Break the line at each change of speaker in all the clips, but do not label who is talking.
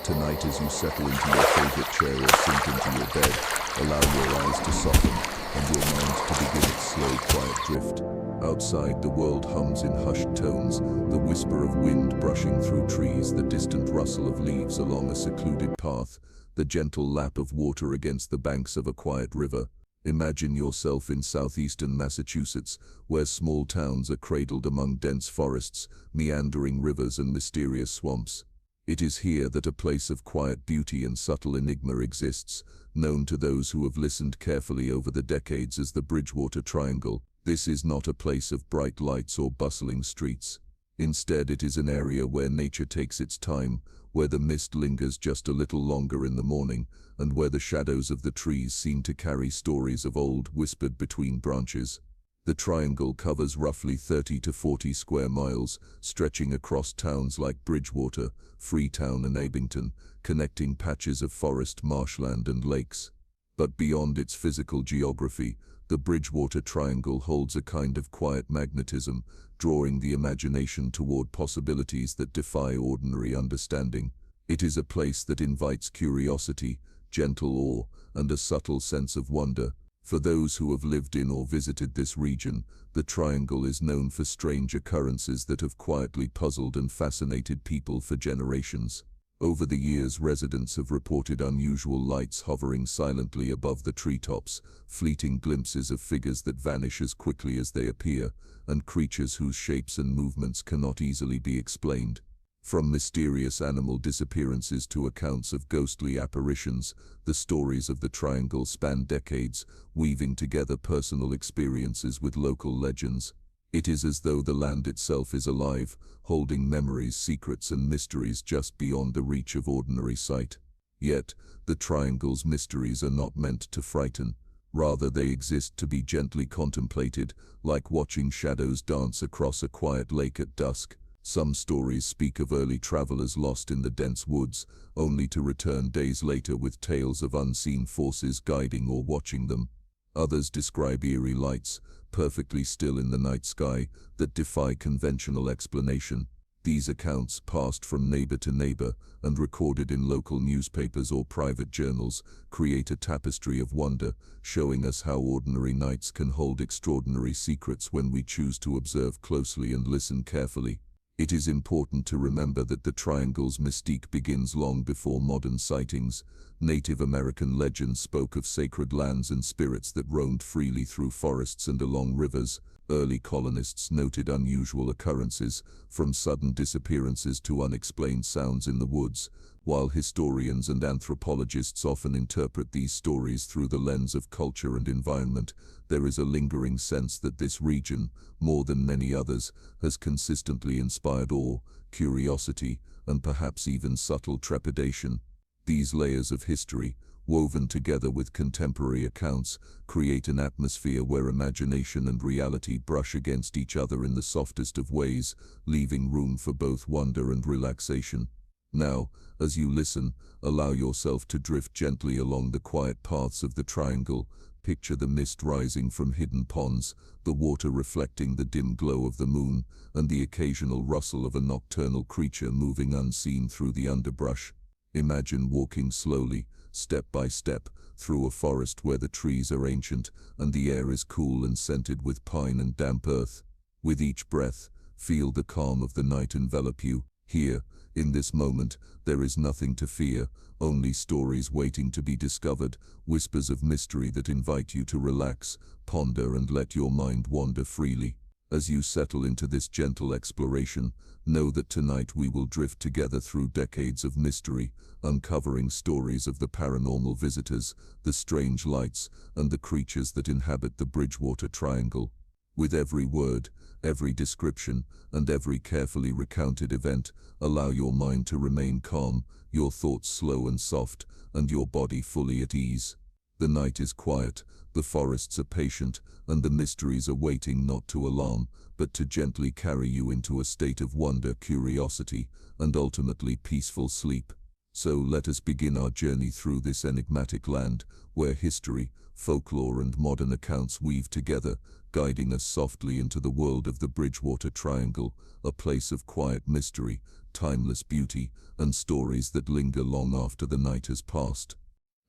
Tonight, as you settle into your favorite chair or sink into your bed, allow your eyes to soften and your mind to begin its slow, quiet drift. Outside, the world hums in hushed tones, the whisper of wind brushing through trees, the distant rustle of leaves along a secluded path, the gentle lap of water against the banks of a quiet river. Imagine yourself in southeastern Massachusetts, where small towns are cradled among dense forests, meandering rivers and mysterious swamps. It is here that a place of quiet beauty and subtle enigma exists, known to those who have listened carefully over the decades as the Bridgewater Triangle. This is not a place of bright lights or bustling streets. Instead, it is an area where nature takes its time, where the mist lingers just a little longer in the morning, and where the shadows of the trees seem to carry stories of old whispered between branches. The triangle covers roughly 30 to 40 square miles, stretching across towns like Bridgewater, Freetown and Abington, connecting patches of forest, marshland and lakes. But beyond its physical geography, the Bridgewater Triangle holds a kind of quiet magnetism, drawing the imagination toward possibilities that defy ordinary understanding. It is a place that invites curiosity, gentle awe, and a subtle sense of wonder. For those who have lived in or visited this region, the Triangle is known for strange occurrences that have quietly puzzled and fascinated people for generations. Over the years, residents have reported unusual lights hovering silently above the treetops, fleeting glimpses of figures that vanish as quickly as they appear, and creatures whose shapes and movements cannot easily be explained. From mysterious animal disappearances to accounts of ghostly apparitions, the stories of the Triangle span decades, weaving together personal experiences with local legends. It is as though the land itself is alive, holding memories, secrets, and mysteries just beyond the reach of ordinary sight. Yet, the Triangle's mysteries are not meant to frighten. Rather, they exist to be gently contemplated, like watching shadows dance across a quiet lake at dusk. Some stories speak of early travelers lost in the dense woods, only to return days later with tales of unseen forces guiding or watching them. Others describe eerie lights, perfectly still in the night sky, that defy conventional explanation. These accounts, passed from neighbor to neighbor and recorded in local newspapers or private journals, create a tapestry of wonder, showing us how ordinary nights can hold extraordinary secrets when we choose to observe closely and listen carefully. It is important to remember that the Triangle's mystique begins long before modern sightings. Native American legends spoke of sacred lands and spirits that roamed freely through forests and along rivers. Early colonists noted unusual occurrences, from sudden disappearances to unexplained sounds in the woods. While historians and anthropologists often interpret these stories through the lens of culture and environment, there is a lingering sense that this region, more than many others, has consistently inspired awe, curiosity, and perhaps even subtle trepidation. These layers of history, woven together with contemporary accounts, create an atmosphere where imagination and reality brush against each other in the softest of ways, leaving room for both wonder and relaxation. Now, as you listen, allow yourself to drift gently along the quiet paths of the Triangle. Picture the mist rising from hidden ponds, the water reflecting the dim glow of the moon, and the occasional rustle of a nocturnal creature moving unseen through the underbrush. Imagine walking slowly, step by step, through a forest where the trees are ancient and the air is cool and scented with pine and damp earth. With each breath, feel the calm of the night envelop you. Here, in this moment, there is nothing to fear, only stories waiting to be discovered, whispers of mystery that invite you to relax, ponder, and let your mind wander freely. As you settle into this gentle exploration, know that tonight we will drift together through decades of mystery, uncovering stories of the paranormal visitors, the strange lights, and the creatures that inhabit the Bridgewater Triangle. With every word, every description, and every carefully recounted event, allow your mind to remain calm, your thoughts slow and soft, and your body fully at ease. The night is quiet, the forests are patient, and the mysteries are waiting not to alarm, but to gently carry you into a state of wonder, curiosity, and ultimately peaceful sleep. So let us begin our journey through this enigmatic land, where history, folklore and modern accounts weave together, guiding us softly into the world of the Bridgewater Triangle, a place of quiet mystery, timeless beauty, and stories that linger long after the night has passed.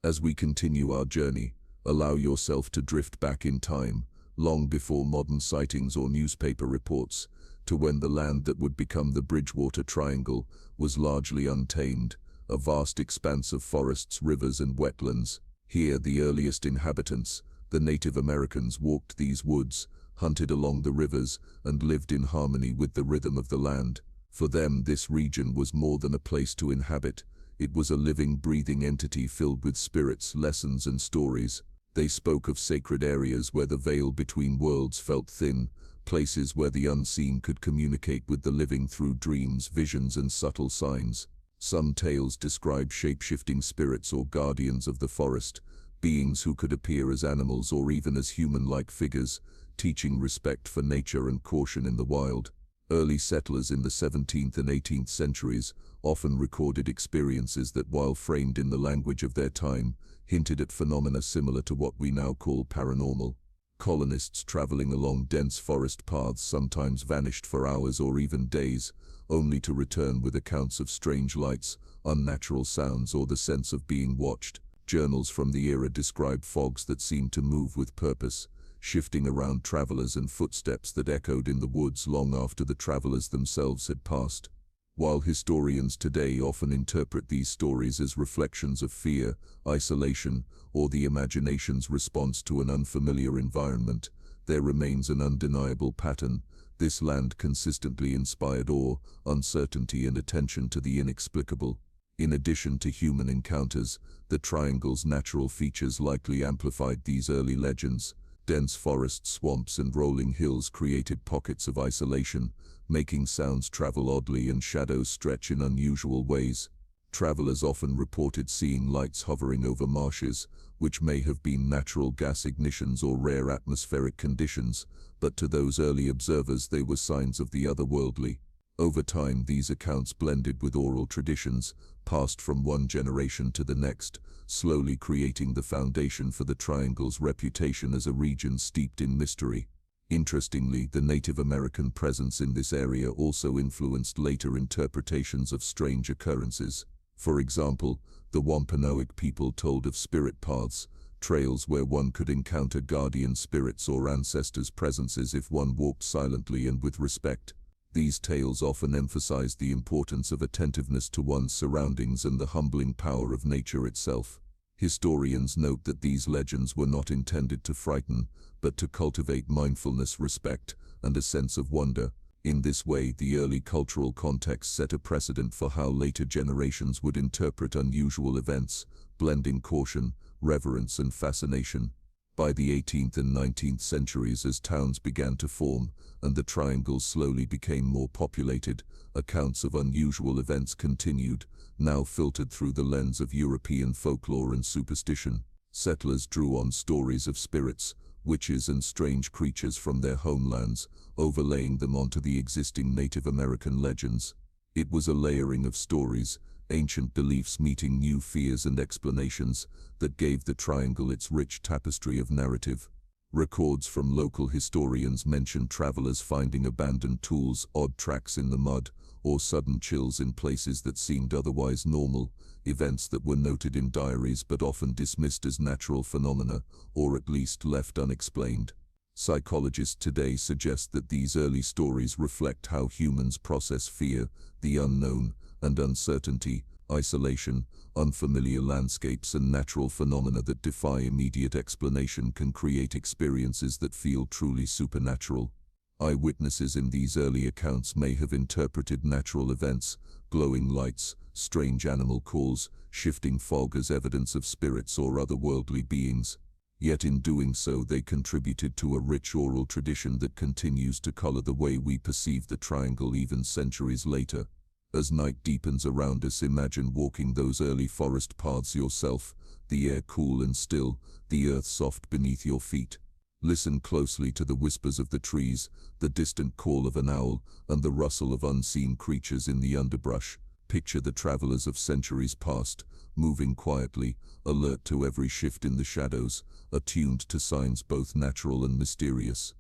As we continue our journey, allow yourself to drift back in time, long before modern sightings or newspaper reports, to when the land that would become the Bridgewater Triangle was largely untamed, a vast expanse of forests, rivers, and wetlands. Here, the earliest inhabitants, the Native Americans, walked these woods, hunted along the rivers, and lived in harmony with the rhythm of the land. For them, this region was more than a place to inhabit. It was a living, breathing entity filled with spirits, lessons, and stories. They spoke of sacred areas where the veil between worlds felt thin, places where the unseen could communicate with the living through dreams, visions, and subtle signs. Some tales describe shape-shifting spirits or guardians of the forest, beings who could appear as animals or even as human-like figures, teaching respect for nature and caution in the wild. Early settlers in the 17th and 18th centuries often recorded experiences that, while framed in the language of their time, hinted at phenomena similar to what we now call paranormal. Colonists traveling along dense forest paths sometimes vanished for hours or even days, only to return with accounts of strange lights, unnatural sounds, or the sense of being watched. Journals from the era describe fogs that seemed to move with purpose, shifting around travelers, and footsteps that echoed in the woods long after the travelers themselves had passed. While historians today often interpret these stories as reflections of fear, isolation, or the imagination's response to an unfamiliar environment, there remains an undeniable pattern. This land consistently inspired awe, uncertainty, and attention to the inexplicable. In addition to human encounters, the triangle's natural features likely amplified these early legends. Dense forests, swamps, and rolling hills created pockets of isolation, making sounds travel oddly and shadows stretch in unusual ways. Travelers often reported seeing lights hovering over marshes, which may have been natural gas ignitions or rare atmospheric conditions, but to those early observers they were signs of the otherworldly. Over time, these accounts blended with oral traditions, passed from one generation to the next, slowly creating the foundation for the Triangle's reputation as a region steeped in mystery. Interestingly, the Native American presence in this area also influenced later interpretations of strange occurrences. For example, the Wampanoag people told of spirit paths, trails where one could encounter guardian spirits or ancestors' presences if one walked silently and with respect. These tales often emphasized the importance of attentiveness to one's surroundings and the humbling power of nature itself. Historians note that these legends were not intended to frighten, but to cultivate mindfulness, respect, and a sense of wonder. In this way, the early cultural context set a precedent for how later generations would interpret unusual events, blending caution, reverence, and fascination. By the 18th and 19th centuries, as towns began to form and the triangle slowly became more populated, accounts of unusual events continued, now filtered through the lens of European folklore and superstition. Settlers drew on stories of spirits, witches, and strange creatures from their homelands, overlaying them onto the existing Native American legends. It was a layering of stories, ancient beliefs meeting new fears and explanations, that gave the triangle its rich tapestry of narrative. Records from local historians mention travelers finding abandoned tools, odd tracks in the mud, or sudden chills in places that seemed otherwise normal, events that were noted in diaries but often dismissed as natural phenomena, or at least left unexplained. Psychologists today suggest that these early stories reflect how humans process fear, the unknown, and uncertainty. Isolation, unfamiliar landscapes, and natural phenomena that defy immediate explanation can create experiences that feel truly supernatural. Eyewitnesses in these early accounts may have interpreted natural events, glowing lights, strange animal calls, shifting fog as evidence of spirits or otherworldly beings. Yet in doing so, they contributed to a rich oral tradition that continues to color the way we perceive the triangle even centuries later. As night deepens around us, imagine walking those early forest paths yourself, the air cool and still, the earth soft beneath your feet. Listen closely to the whispers of the trees, the distant call of an owl, and the rustle of unseen creatures in the underbrush. Picture the travelers of centuries past, moving quietly, alert to every shift in the shadows, attuned to signs both natural and mysterious.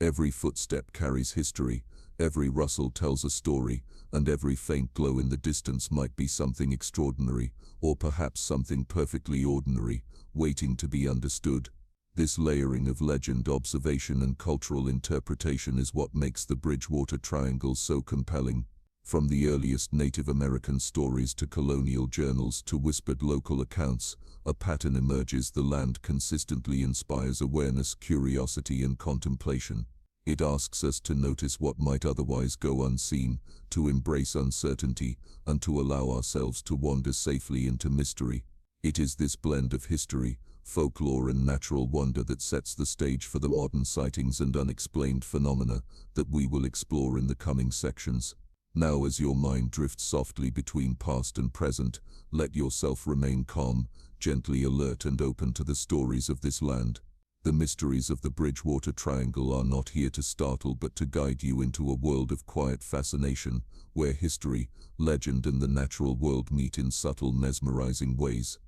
Every footstep carries history, every rustle tells a story, and every faint glow in the distance might be something extraordinary, or perhaps something perfectly ordinary, waiting to be understood. This layering of legend, observation, and cultural interpretation is what makes the Bridgewater Triangle so compelling. From the earliest Native American stories to colonial journals to whispered local accounts, a pattern emerges. The land consistently inspires awareness, curiosity, and contemplation. It asks us to notice what might otherwise go unseen, to embrace uncertainty, and to allow ourselves to wander safely into mystery. It is this blend of history, folklore, and natural wonder that sets the stage for the modern sightings and unexplained phenomena that we will explore in the coming sections. Now, as your mind drifts softly between past and present, let yourself remain calm, gently alert, and open to the stories of this land. The mysteries of the Bridgewater Triangle are not here to startle but to guide you into a world of quiet fascination, where history, legend, and the natural world meet in subtle, mesmerizing ways.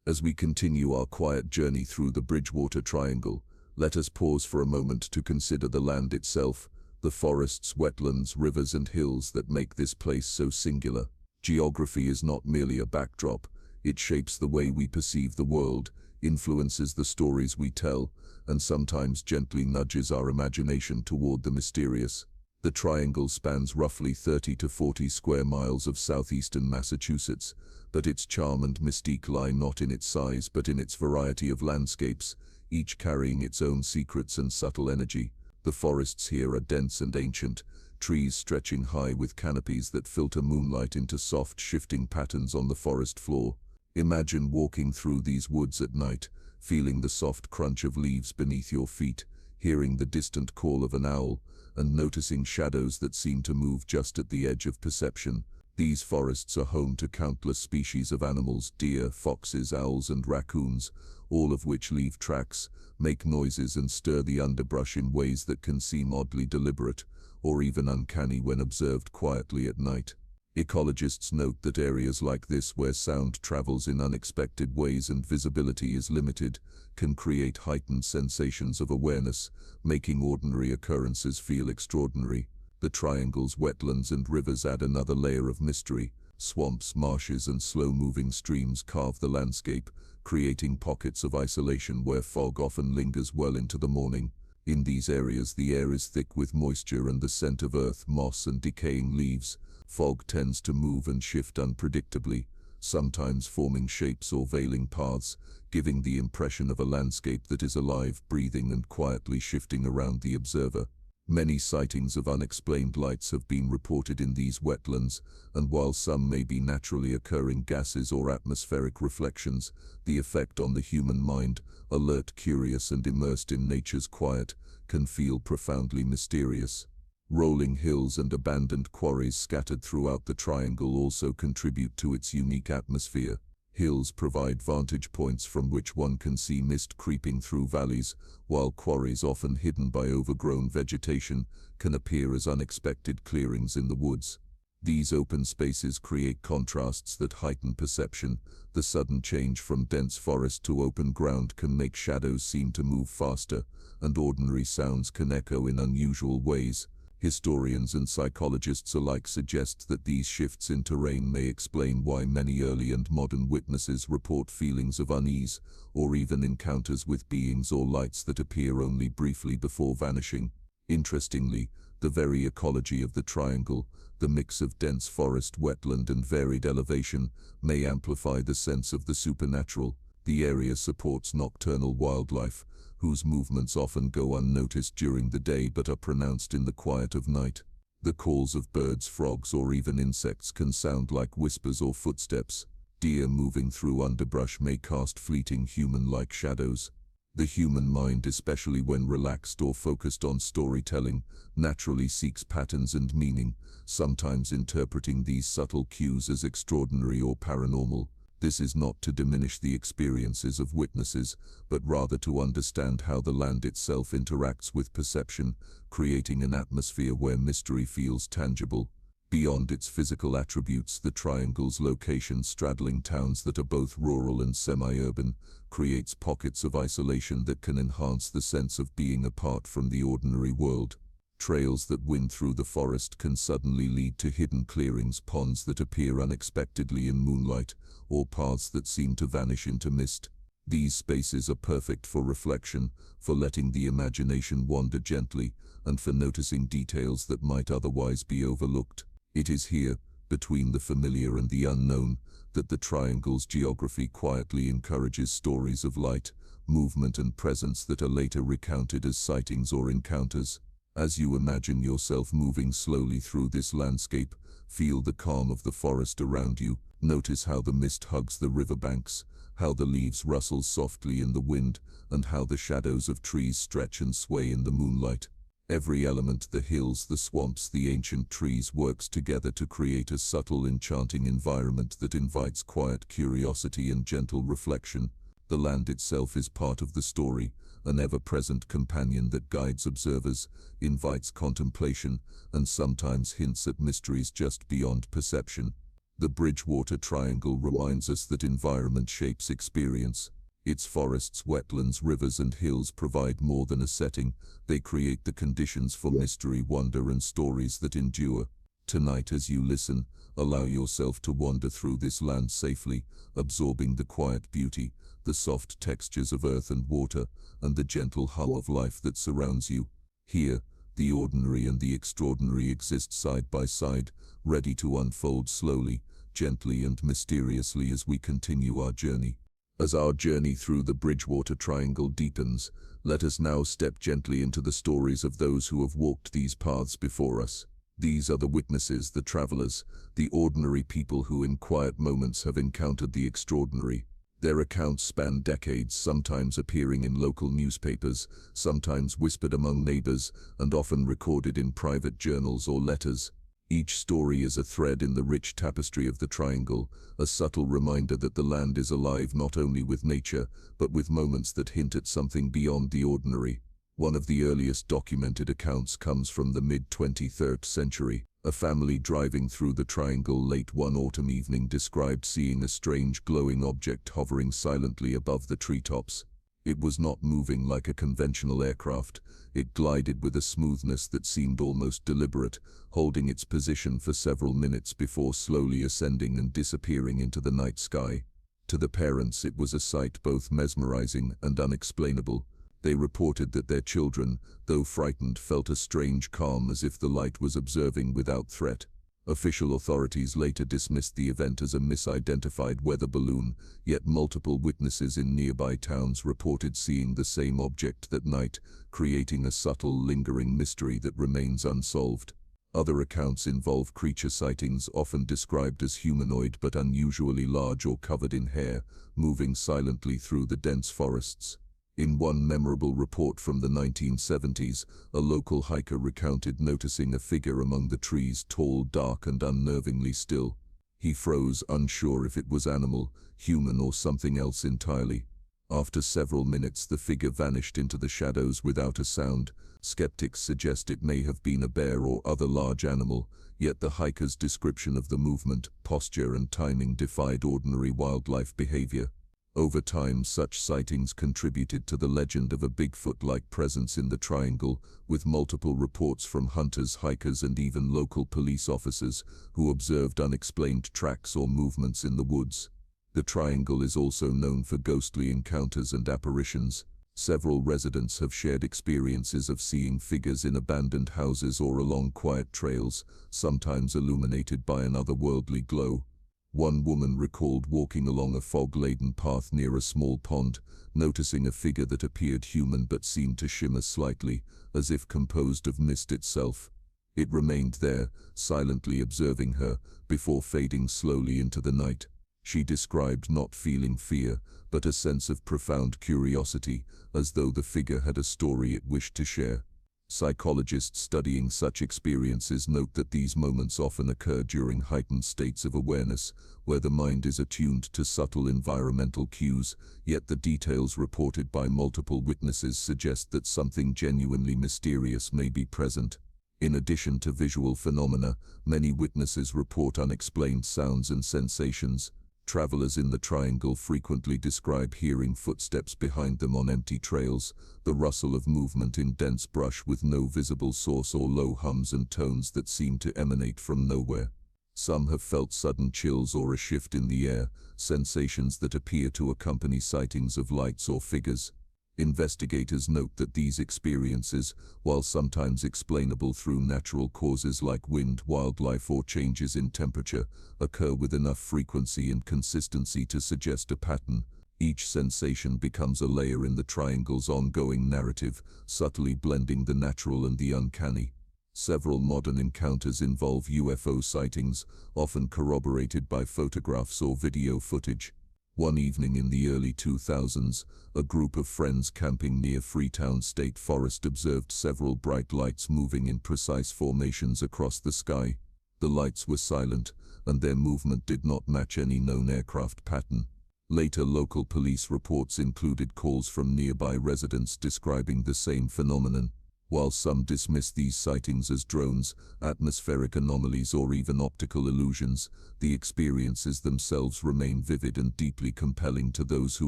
As we continue our quiet journey through the Bridgewater Triangle, let us pause for a moment to consider the land itself, the forests, wetlands, rivers, and hills that make this place so singular. Geography is not merely a backdrop. It shapes the way we perceive the world, influences the stories we tell, and sometimes gently nudges our imagination toward the mysterious. The triangle spans roughly 30 to 40 square miles of southeastern Massachusetts, but its charm and mystique lie not in its size but in its variety of landscapes, each carrying its own secrets and subtle energy. The forests here are dense and ancient, trees stretching high with canopies that filter moonlight into soft, shifting patterns on the forest floor. Imagine walking through these woods at night, feeling the soft crunch of leaves beneath your feet, hearing the distant call of an owl, and noticing shadows that seem to move just at the edge of perception. These forests are home to countless species of animals: deer, foxes, owls, and raccoons, all of which leave tracks, make noises, and stir the underbrush in ways that can seem oddly deliberate, or even uncanny when observed quietly at night. Ecologists note that areas like this, where sound travels in unexpected ways and visibility is limited, can create heightened sensations of awareness, making ordinary occurrences feel extraordinary. The triangle's wetlands and rivers add another layer of mystery. Swamps, marshes, and slow-moving streams carve the landscape, creating pockets of isolation where fog often lingers well into the morning. In these areas, the air is thick with moisture and the scent of earth, moss, and decaying leaves. Fog tends to move and shift unpredictably, sometimes forming shapes or veiling paths, giving the impression of a landscape that is alive, breathing, and quietly shifting around the observer. Many sightings of unexplained lights have been reported in these wetlands, and while some may be naturally occurring gases or atmospheric reflections, the effect on the human mind, alert, curious, and immersed in nature's quiet, can feel profoundly mysterious. Rolling hills and abandoned quarries scattered throughout the triangle also contribute to its unique atmosphere. Hills provide vantage points from which one can see mist creeping through valleys, while quarries, often hidden by overgrown vegetation, can appear as unexpected clearings in the woods. These open spaces create contrasts that heighten perception. The sudden change from dense forest to open ground can make shadows seem to move faster, and ordinary sounds can echo in unusual ways. Historians and psychologists alike suggest that these shifts in terrain may explain why many early and modern witnesses report feelings of unease, or even encounters with beings or lights that appear only briefly before vanishing. Interestingly, the very ecology of the triangle, the mix of dense forest, wetland, and varied elevation, may amplify the sense of the supernatural. The area supports nocturnal wildlife, whose movements often go unnoticed during the day but are pronounced in the quiet of night. The calls of birds, frogs, or even insects can sound like whispers or footsteps. Deer moving through underbrush may cast fleeting human-like shadows. The human mind, especially when relaxed or focused on storytelling, naturally seeks patterns and meaning, sometimes interpreting these subtle cues as extraordinary or paranormal. This is not to diminish the experiences of witnesses, but rather to understand how the land itself interacts with perception, creating an atmosphere where mystery feels tangible. Beyond its physical attributes, the triangle's location straddling towns that are both rural and semi-urban creates pockets of isolation that can enhance the sense of being apart from the ordinary world. Trails that wind through the forest can suddenly lead to hidden clearings, ponds that appear unexpectedly in moonlight, or paths that seem to vanish into mist. These spaces are perfect for reflection, for letting the imagination wander gently, and for noticing details that might otherwise be overlooked. It is here, between the familiar and the unknown, that the triangle's geography quietly encourages stories of light, movement and presence that are later recounted as sightings or encounters. As you imagine yourself moving slowly through this landscape, feel the calm of the forest around you. Notice how the mist hugs the riverbanks, how the leaves rustle softly in the wind, and how the shadows of trees stretch and sway in the moonlight. Every element, the hills, the swamps, the ancient trees, works together to create a subtle, enchanting environment that invites quiet curiosity and gentle reflection. The land itself is part of the story, an ever-present companion that guides observers, invites contemplation, and sometimes hints at mysteries just beyond perception. The Bridgewater Triangle reminds us that environment shapes experience. Its forests, wetlands, rivers and hills provide more than a setting. They create the conditions for mystery, wonder and stories that endure. Tonight, as you listen, allow yourself to wander through this land safely, absorbing the quiet beauty, the soft textures of earth and water, and the gentle hum of life that surrounds you. Here, the ordinary and the extraordinary exist side by side, ready to unfold slowly, gently and mysteriously as we continue our journey. As our journey through the Bridgewater Triangle deepens, let us now step gently into the stories of those who have walked these paths before us. These are the witnesses, the travelers, the ordinary people who in quiet moments have encountered the extraordinary. Their accounts span decades, sometimes appearing in local newspapers, sometimes whispered among neighbors, and often recorded in private journals or letters. Each story is a thread in the rich tapestry of the triangle, a subtle reminder that the land is alive not only with nature, but with moments that hint at something beyond the ordinary. One of the earliest documented accounts comes from the mid-23rd century. A family driving through the triangle late one autumn evening described seeing a strange glowing object hovering silently above the treetops. It was not moving like a conventional aircraft. It glided with a smoothness that seemed almost deliberate, holding its position for several minutes before slowly ascending and disappearing into the night sky. To the parents, it was a sight both mesmerizing and unexplainable. They reported that their children, though frightened, felt a strange calm as if the light was observing without threat. Official authorities later dismissed the event as a misidentified weather balloon, yet multiple witnesses in nearby towns reported seeing the same object that night, creating a subtle, lingering mystery that remains unsolved. Other accounts involve creature sightings, often described as humanoid but unusually large or covered in hair, moving silently through the dense forests. In one memorable report from the 1970s, a local hiker recounted noticing a figure among the trees, tall, dark, and unnervingly still. He froze, unsure if it was animal, human, or something else entirely. After several minutes, the figure vanished into the shadows without a sound. Skeptics suggest it may have been a bear or other large animal, yet the hiker's description of the movement, posture, and timing defied ordinary wildlife behavior. Over time, such sightings contributed to the legend of a Bigfoot-like presence in the triangle, with multiple reports from hunters, hikers, and even local police officers who observed unexplained tracks or movements in the woods. The triangle is also known for ghostly encounters and apparitions. Several residents have shared experiences of seeing figures in abandoned houses or along quiet trails, sometimes illuminated by an otherworldly glow. One woman recalled walking along a fog-laden path near a small pond, noticing a figure that appeared human but seemed to shimmer slightly, as if composed of mist itself. It remained there, silently observing her, before fading slowly into the night. She described not feeling fear, but a sense of profound curiosity, as though the figure had a story it wished to share. Psychologists studying such experiences note that these moments often occur during heightened states of awareness, where the mind is attuned to subtle environmental cues, yet the details reported by multiple witnesses suggest that something genuinely mysterious may be present. In addition to visual phenomena, many witnesses report unexplained sounds and sensations. Travelers in the triangle frequently describe hearing footsteps behind them on empty trails, the rustle of movement in dense brush with no visible source, or low hums and tones that seem to emanate from nowhere. Some have felt sudden chills or a shift in the air, sensations that appear to accompany sightings of lights or figures. Investigators note that these experiences, while sometimes explainable through natural causes like wind, wildlife, or changes in temperature, occur with enough frequency and consistency to suggest a pattern. Each sensation becomes a layer in the triangle's ongoing narrative, subtly blending the natural and the uncanny. Several modern encounters involve UFO sightings, often corroborated by photographs or video footage. One evening in the early 2000s, a group of friends camping near Freetown State Forest observed several bright lights moving in precise formations across the sky. The lights were silent, and their movement did not match any known aircraft pattern. Later local police reports included calls from nearby residents describing the same phenomenon. While some dismiss these sightings as drones, atmospheric anomalies, or even optical illusions, the experiences themselves remain vivid and deeply compelling to those who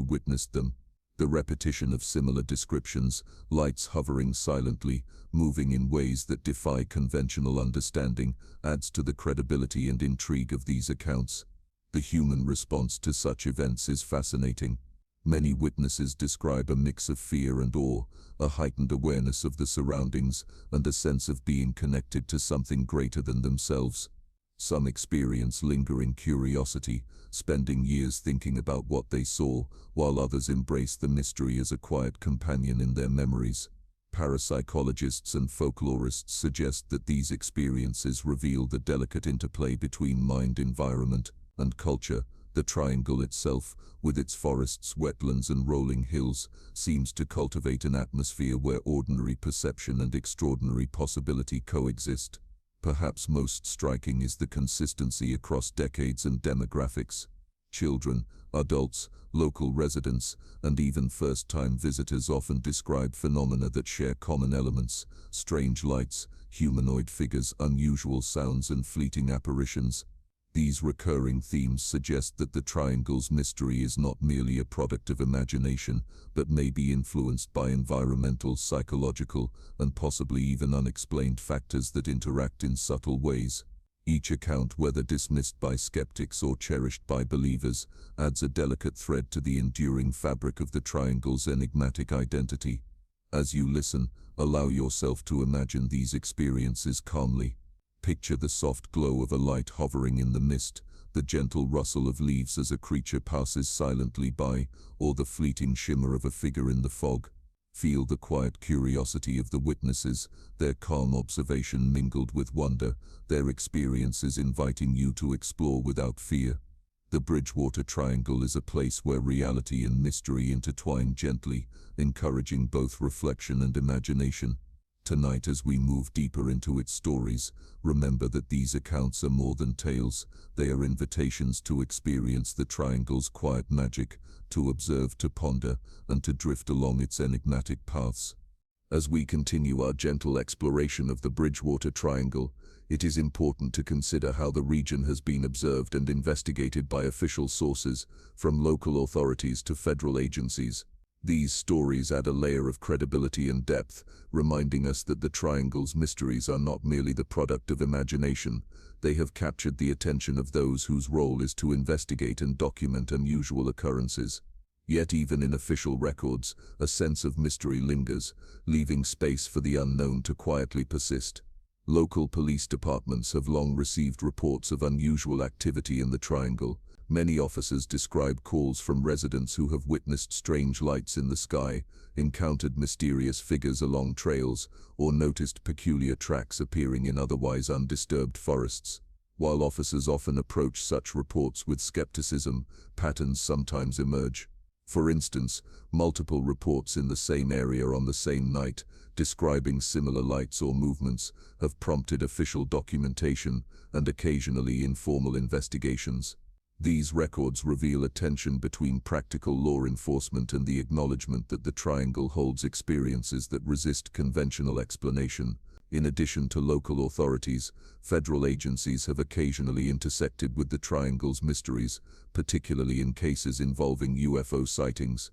witnessed them. The repetition of similar descriptions, lights hovering silently, moving in ways that defy conventional understanding, adds to the credibility and intrigue of these accounts. The human response to such events is fascinating. Many witnesses describe a mix of fear and awe, a heightened awareness of the surroundings, and a sense of being connected to something greater than themselves. Some experience lingering curiosity, spending years thinking about what they saw, while others embrace the mystery as a quiet companion in their memories. Parapsychologists and folklorists suggest that these experiences reveal the delicate interplay between mind, environment, and culture. The triangle itself, with its forests, wetlands, and rolling hills, seems to cultivate an atmosphere where ordinary perception and extraordinary possibility coexist. Perhaps most striking is the consistency across decades and demographics. Children, adults, local residents, and even first-time visitors often describe phenomena that share common elements: strange lights, humanoid figures, unusual sounds, and fleeting apparitions. These recurring themes suggest that the triangle's mystery is not merely a product of imagination, but may be influenced by environmental, psychological, and possibly even unexplained factors that interact in subtle ways. Each account, whether dismissed by skeptics or cherished by believers, adds a delicate thread to the enduring fabric of the triangle's enigmatic identity. As you listen, allow yourself to imagine these experiences calmly. Picture the soft glow of a light hovering in the mist, the gentle rustle of leaves as a creature passes silently by, or the fleeting shimmer of a figure in the fog. Feel the quiet curiosity of the witnesses, their calm observation mingled with wonder, their experiences inviting you to explore without fear. The Bridgewater Triangle is a place where reality and mystery intertwine gently, encouraging both reflection and imagination. Tonight, as we move deeper into its stories, remember that these accounts are more than tales. They are invitations to experience the triangle's quiet magic, to observe, to ponder, and to drift along its enigmatic paths. As we continue our gentle exploration of the Bridgewater Triangle, it is important to consider how the region has been observed and investigated by official sources, from local authorities to federal agencies. These stories add a layer of credibility and depth, reminding us that the triangle's mysteries are not merely the product of imagination. They have captured the attention of those whose role is to investigate and document unusual occurrences. Yet even in official records, a sense of mystery lingers, leaving space for the unknown to quietly persist. Local police departments have long received reports of unusual activity in the triangle. Many officers describe calls from residents who have witnessed strange lights in the sky, encountered mysterious figures along trails, or noticed peculiar tracks appearing in otherwise undisturbed forests. While officers often approach such reports with skepticism, patterns sometimes emerge. For instance, multiple reports in the same area on the same night, describing similar lights or movements, have prompted official documentation and occasionally informal investigations. These records reveal a tension between practical law enforcement and the acknowledgement that the triangle holds experiences that resist conventional explanation. In addition to local authorities, federal agencies have occasionally intersected with the triangle's mysteries, particularly in cases involving UFO sightings.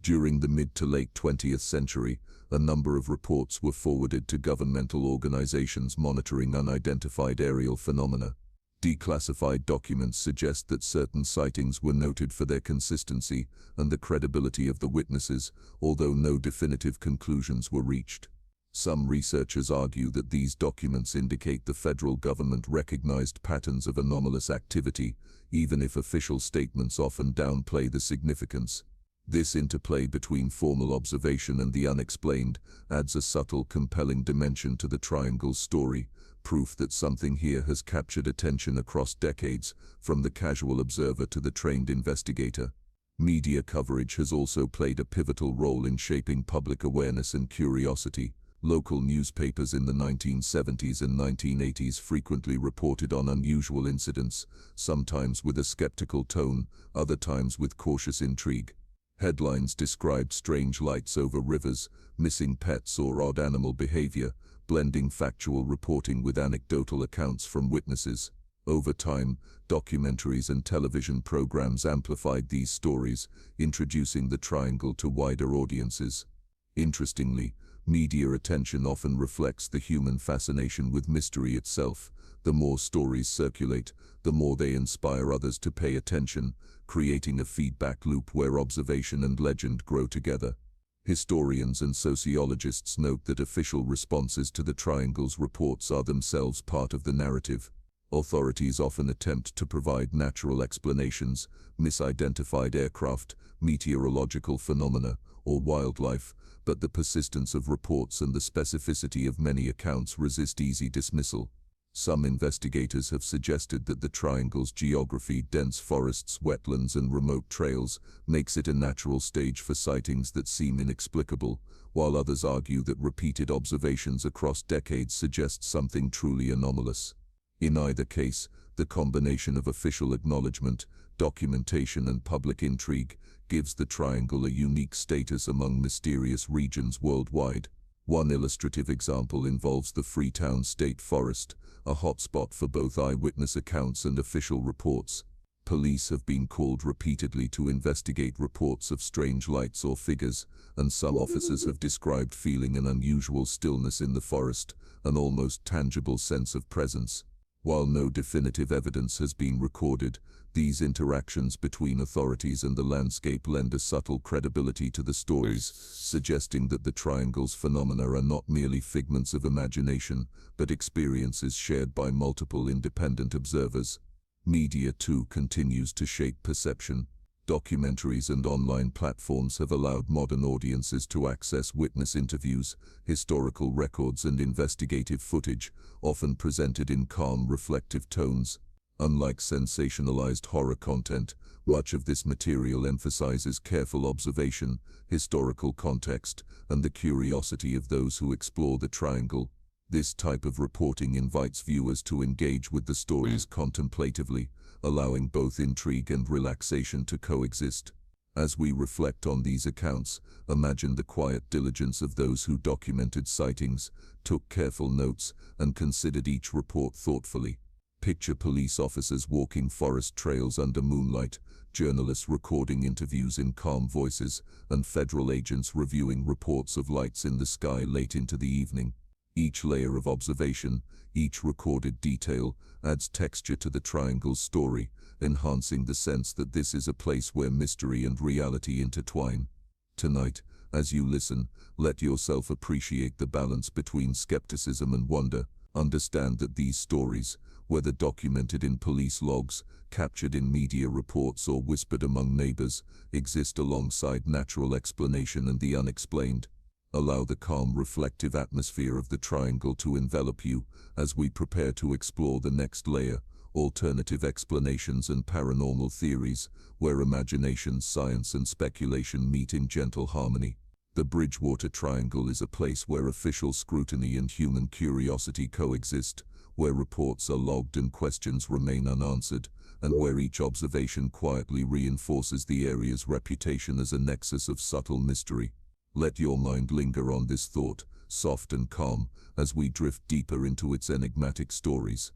During the mid to late 20th century, a number of reports were forwarded to governmental organizations monitoring unidentified aerial phenomena. Declassified documents suggest that certain sightings were noted for their consistency and the credibility of the witnesses, although no definitive conclusions were reached. Some researchers argue that these documents indicate the federal government recognized patterns of anomalous activity, even if official statements often downplay the significance. This interplay between formal observation and the unexplained adds a subtle, compelling dimension to the triangle's story, proof that something here has captured attention across decades, from the casual observer to the trained investigator. Media coverage has also played a pivotal role in shaping public awareness and curiosity. Local newspapers in the 1970s and 1980s frequently reported on unusual incidents, sometimes with a skeptical tone, other times with cautious intrigue. Headlines described strange lights over rivers, missing pets or odd animal behavior, blending factual reporting with anecdotal accounts from witnesses. Over time, documentaries and television programs amplified these stories, introducing the triangle to wider audiences. Interestingly, media attention often reflects the human fascination with mystery itself. The more stories circulate, the more they inspire others to pay attention, creating a feedback loop where observation and legend grow together. Historians and sociologists note that official responses to the triangle's reports are themselves part of the narrative. Authorities often attempt to provide natural explanations, misidentified aircraft, meteorological phenomena, or wildlife, but the persistence of reports and the specificity of many accounts resist easy dismissal. Some investigators have suggested that the triangle's geography, dense forests, wetlands, and remote trails, makes it a natural stage for sightings that seem inexplicable, while others argue that repeated observations across decades suggest something truly anomalous. In either case, the combination of official acknowledgement, documentation, and public intrigue gives the triangle a unique status among mysterious regions worldwide. One illustrative example involves the Freetown State Forest, a hotspot for both eyewitness accounts and official reports. Police have been called repeatedly to investigate reports of strange lights or figures, and some officers have described feeling an unusual stillness in the forest, an almost tangible sense of presence. While no definitive evidence has been recorded, these interactions between authorities and the landscape lend a subtle credibility to the stories, suggesting that the triangle's phenomena are not merely figments of imagination, but experiences shared by multiple independent observers. Media, too, continues to shape perception. Documentaries and online platforms have allowed modern audiences to access witness interviews, historical records, and investigative footage, often presented in calm, reflective tones. Unlike sensationalized horror content, much of this material emphasizes careful observation, historical context, and the curiosity of those who explore the triangle. This type of reporting invites viewers to engage with the stories contemplatively, allowing both intrigue and relaxation to coexist. As we reflect on these accounts, imagine the quiet diligence of those who documented sightings, took careful notes, and considered each report thoughtfully. Picture police officers walking forest trails under moonlight, journalists recording interviews in calm voices, and federal agents reviewing reports of lights in the sky late into the evening. Each layer of observation, each recorded detail, adds texture to the triangle's story, enhancing the sense that this is a place where mystery and reality intertwine. Tonight, as you listen, let yourself appreciate the balance between skepticism and wonder. Understand that these stories, whether documented in police logs, captured in media reports, or whispered among neighbors, exist alongside natural explanation and the unexplained. Allow the calm, reflective atmosphere of the triangle to envelop you as we prepare to explore the next layer, alternative explanations and paranormal theories, where imagination, science, and speculation meet in gentle harmony. The Bridgewater Triangle is a place where official scrutiny and human curiosity coexist, where reports are logged and questions remain unanswered, and where each observation quietly reinforces the area's reputation as a nexus of subtle mystery. Let your mind linger on this thought, soft and calm, as we drift deeper into its enigmatic stories.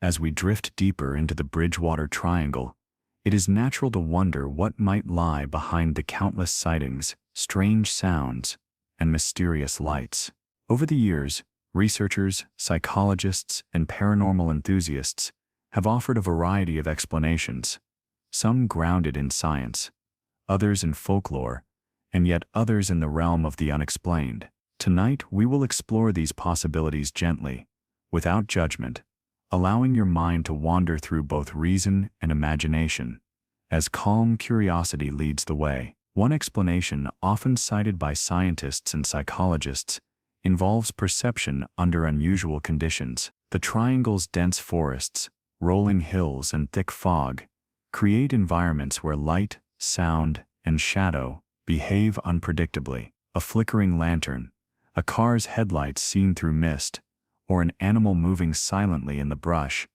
As we drift deeper into the Bridgewater Triangle, it is natural to wonder what might lie behind the countless sightings, strange sounds, and mysterious lights. Over the years, researchers, psychologists, and paranormal enthusiasts have offered a variety of explanations, some grounded in science, others in folklore, and yet others in the realm of the unexplained. Tonight, we will explore these possibilities gently, without judgment, allowing your mind to wander through both reason and imagination, as calm curiosity leads the way. One explanation, often cited by scientists and psychologists, involves perception under unusual conditions. The triangle's dense forests, rolling hills, and thick fog create environments where light, sound, and shadow behave unpredictably. A flickering lantern, a car's headlights seen through mist, or an animal moving silently in the brush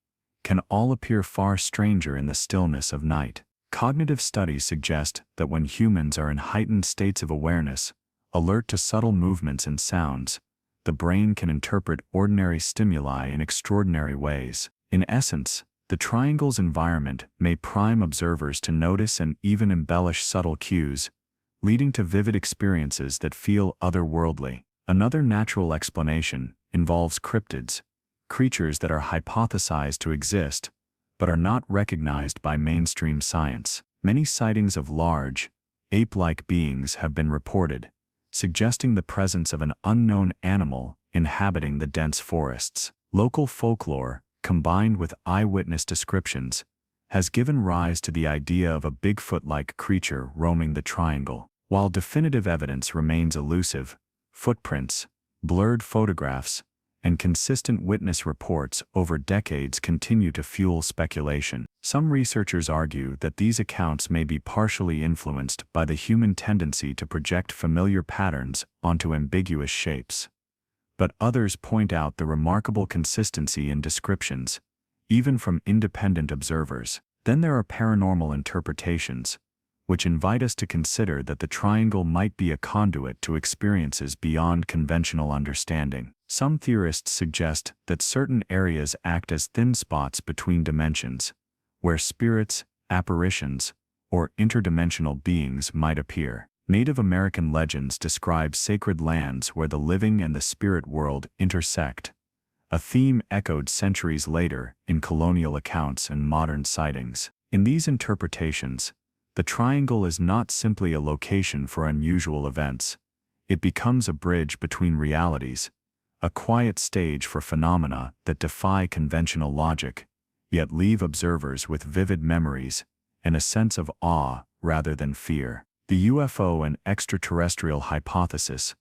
can all appear far stranger in the stillness of night. Cognitive studies suggest that when humans are in heightened states of awareness, alert to subtle movements and sounds, the brain can interpret ordinary stimuli in extraordinary ways. In essence, the triangle's environment may prime observers to notice and even embellish subtle cues, leading to vivid experiences that feel otherworldly. Another natural explanation involves cryptids, creatures that are hypothesized to exist but are not recognized by mainstream science. Many sightings of large, ape-like beings have been reported, suggesting the presence of an unknown animal inhabiting the dense forests. Local folklore, combined with eyewitness descriptions, has given rise to the idea of a Bigfoot-like creature roaming the triangle. While definitive evidence remains elusive, footprints, blurred photographs, and consistent witness reports over decades continue to fuel speculation. Some researchers argue that these accounts may be partially influenced by the human tendency to project familiar patterns onto ambiguous shapes. But others point out the remarkable consistency in descriptions, even from independent observers. Then there are paranormal interpretations, which invite us to consider that the triangle might be a conduit to experiences beyond conventional understanding. Some theorists suggest that certain areas act as thin spots between dimensions, where spirits, apparitions, or interdimensional beings might appear. Native American legends describe sacred lands where the living and the spirit world intersect, a theme echoed centuries later in colonial accounts and modern sightings. In these interpretations, the triangle is not simply a location for unusual events. It becomes a bridge between realities, a quiet stage for phenomena that defy conventional logic, yet leave observers with vivid memories and a sense of awe rather than fear. The UFO and extraterrestrial hypothesis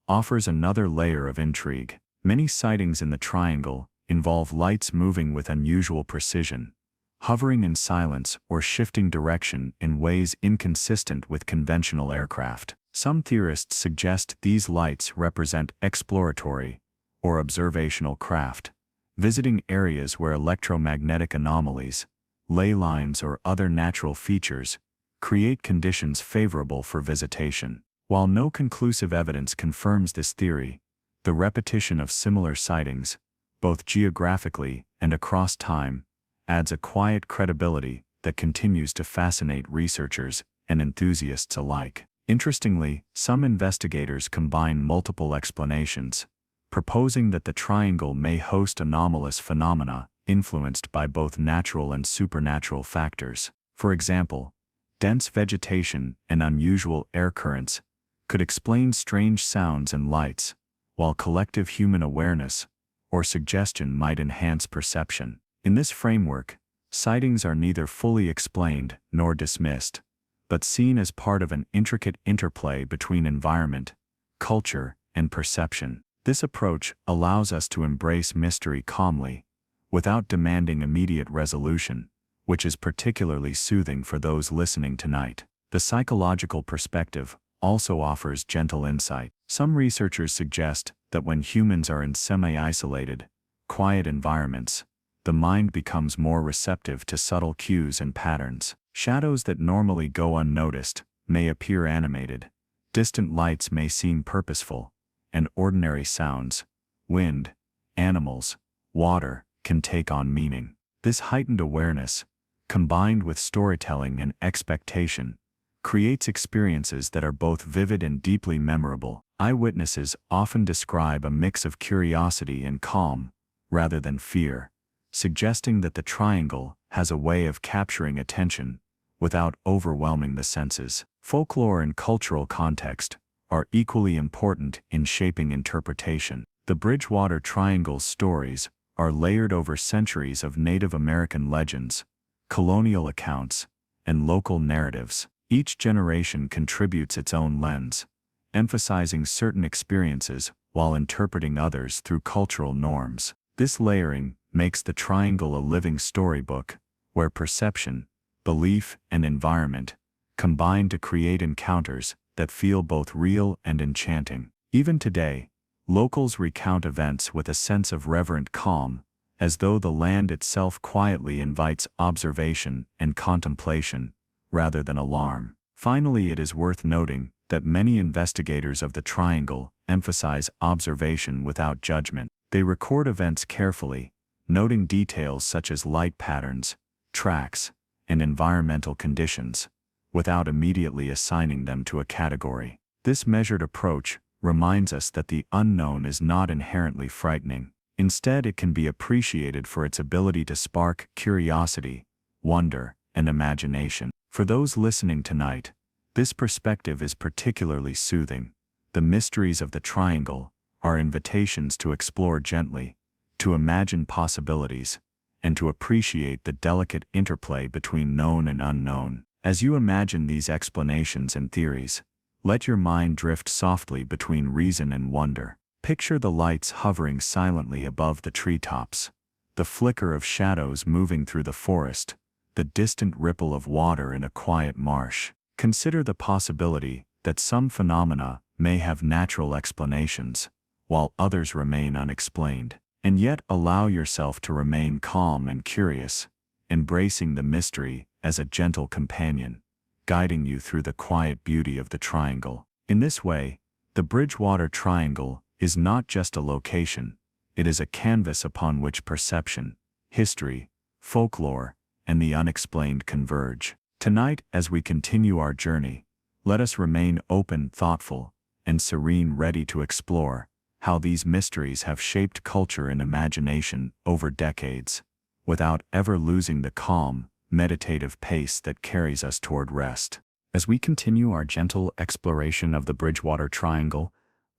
offers another layer of intrigue. Many sightings in the triangle involve lights moving with unusual precision, hovering in silence or shifting direction in ways inconsistent with conventional aircraft. Some theorists suggest these lights represent exploratory or observational craft, visiting areas where electromagnetic anomalies, ley lines, or other natural features create conditions favorable for visitation. While no conclusive evidence confirms this theory, the repetition of similar sightings, both geographically and across time, adds a quiet credibility that continues to fascinate researchers and enthusiasts alike. Interestingly, some investigators combine multiple explanations, proposing that the triangle may host anomalous phenomena influenced by both natural and supernatural factors. For example, dense vegetation and unusual air currents could explain strange sounds and lights, while collective human awareness or suggestion might enhance perception. In this framework, sightings are neither fully explained nor dismissed, but seen as part of an intricate interplay between environment, culture, and perception. This approach allows us to embrace mystery calmly, without demanding immediate resolution, which is particularly soothing for those listening tonight. The psychological perspective also offers gentle insight. Some researchers suggest that when humans are in semi-isolated, quiet environments, the mind becomes more receptive to subtle cues and patterns. Shadows that normally go unnoticed may appear animated, distant lights may seem purposeful, and ordinary sounds, wind, animals, water, can take on meaning. This heightened awareness, combined with storytelling and expectation, creates experiences that are both vivid and deeply memorable. Eyewitnesses often describe a mix of curiosity and calm, rather than fear, suggesting that the triangle has a way of capturing attention without overwhelming the senses. Folklore and cultural context are equally important in shaping interpretation. The Bridgewater Triangle's stories are layered over centuries of Native American legends, colonial accounts, and local narratives. Each generation contributes its own lens, emphasizing certain experiences while interpreting others through cultural norms. This layering makes the triangle a living storybook, where perception, belief, and environment combine to create encounters that feel both real and enchanting. Even today, locals recount events with a sense of reverent calm, as though the land itself quietly invites observation and contemplation, rather than alarm. Finally, it is worth noting that many investigators of the triangle emphasize observation without judgment. They record events carefully, noting details such as light patterns, tracks, and environmental conditions, without immediately assigning them to a category. This measured approach reminds us that the unknown is not inherently frightening. Instead, it can be appreciated for its ability to spark curiosity, wonder, and imagination. For those listening tonight, this perspective is particularly soothing. The mysteries of the triangle are invitations to explore gently, to imagine possibilities, and to appreciate the delicate interplay between known and unknown. As you imagine these explanations and theories, let your mind drift softly between reason and wonder. Picture the lights hovering silently above the treetops, the flicker of shadows moving through the forest, the distant ripple of water in a quiet marsh. Consider the possibility that some phenomena may have natural explanations, while others remain unexplained. And yet allow yourself to remain calm and curious, embracing the mystery as a gentle companion, guiding you through the quiet beauty of the triangle. In this way, the Bridgewater Triangle is not just a location, it is a canvas upon which perception, history, folklore, and the unexplained converge. Tonight, as we continue our journey, let us remain open, thoughtful, and serene, ready to explore how these mysteries have shaped culture and imagination over decades, without ever losing the calm, meditative pace that carries us toward rest. As we continue our gentle exploration of the Bridgewater Triangle,